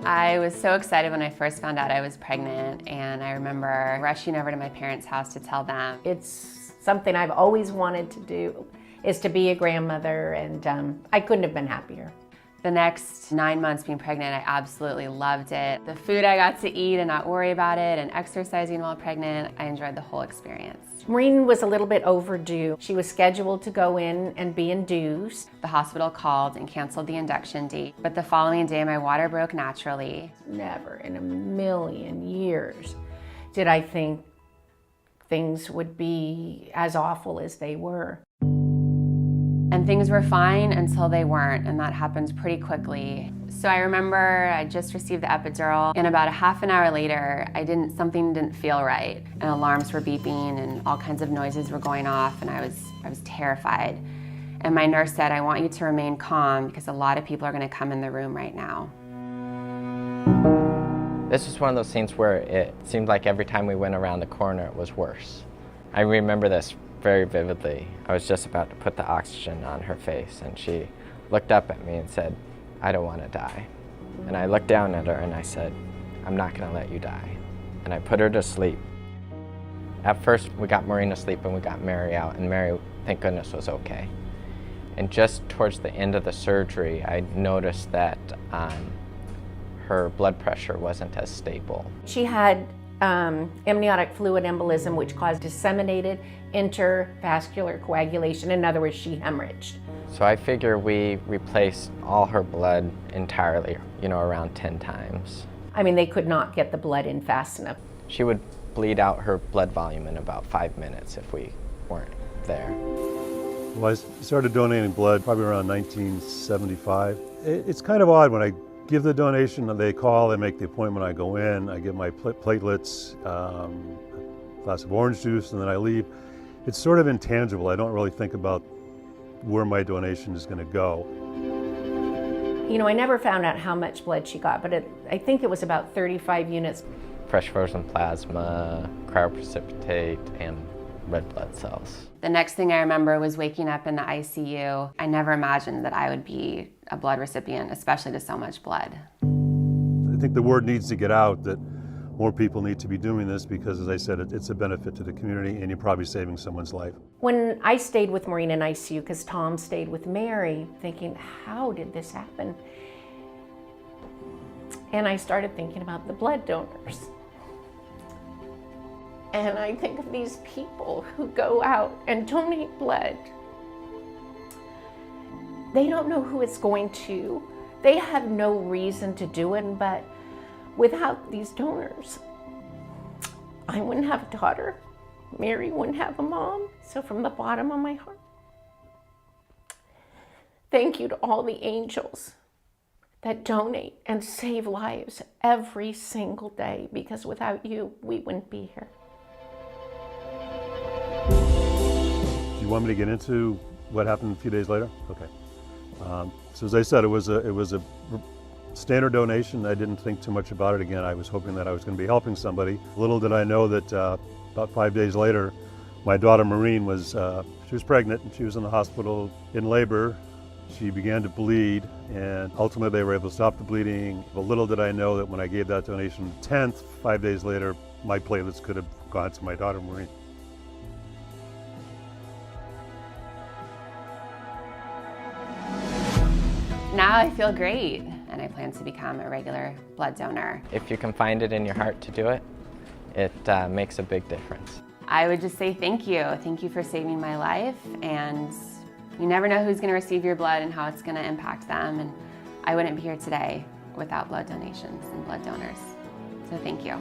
I was so excited when I first found out I was pregnant, and I remember rushing over to my parents' house to tell them. It's something I've always wanted to do, is to be a grandmother, and I couldn't have been happier. The next 9 months being pregnant, I absolutely loved it. The food I got to eat and not worry about it, and exercising while pregnant, I enjoyed the whole experience. Maureen was a little bit overdue. She was scheduled to go in and be induced. The hospital called and canceled the induction date, but the following day my water broke naturally. Never in a million years did I think things would be as awful as they were. And things were fine until they weren't, and that happened pretty quickly. So I remember I just received the epidural, and about a half an hour later, something didn't feel right. And alarms were beeping and all kinds of noises were going off, and I was terrified. And my nurse said, "I want you to remain calm because a lot of people are gonna come in the room right now." This was one of those scenes where it seemed like every time we went around the corner, it was worse. I remember this very vividly. I was just about to put the oxygen on her face, and she looked up at me and said, "I don't want to die." And I looked down at her and I said, "I'm not going to let you die." And I put her to sleep. At first, we got Maureen to sleep and we got Mary out, and Mary, thank goodness, was okay. And just towards the end of the surgery, I noticed that her blood pressure wasn't as stable. She had amniotic fluid embolism, which caused disseminated intervascular coagulation. In other words, she hemorrhaged. So I figure we replaced all her blood entirely, around 10 times. I mean, they could not get the blood in fast enough. She would bleed out her blood volume in about 5 minutes if we weren't there. Well, I started donating blood probably around 1975. It's kind of odd when I give the donation, they call, they make the appointment, I go in, I get my platelets, a glass of orange juice, and then I leave. It's sort of intangible. I don't really think about where my donation is going to go. I never found out how much blood she got, but I think it was about 35 units. Fresh frozen plasma, cryoprecipitate, and red blood cells. The next thing I remember was waking up in the ICU. I never imagined that I would be a blood recipient, especially to so much blood. I think the word needs to get out that more people need to be doing this because, as I said, it's a benefit to the community and you're probably saving someone's life. When I stayed with Maureen in ICU, because Tom stayed with Mary, thinking, how did this happen? And I started thinking about the blood donors. And I think of these people who go out and donate blood. They don't know who it's going to. They have no reason to do it, but without these donors, I wouldn't have a daughter. Mary wouldn't have a mom. So from the bottom of my heart, thank you to all the angels that donate and save lives every single day, because without you, we wouldn't be here. Do you want me to get into what happened a few days later? Okay. So as I said, it was a standard donation. I didn't think too much about it. Again, I was hoping that I was going to be helping somebody. Little did I know that about 5 days later, my daughter Maureen she was pregnant and she was in the hospital in labor. She began to bleed, and ultimately they were able to stop the bleeding. But little did I know that when I gave that donation 10th, 5 days later, my platelets could have gone to my daughter Maureen. Now I feel great, and I plan to become a regular blood donor. If you can find it in your heart to do it, it makes a big difference. I would just say thank you. Thank you for saving my life, and you never know who's going to receive your blood and how it's going to impact them, and I wouldn't be here today without blood donations and blood donors. So thank you.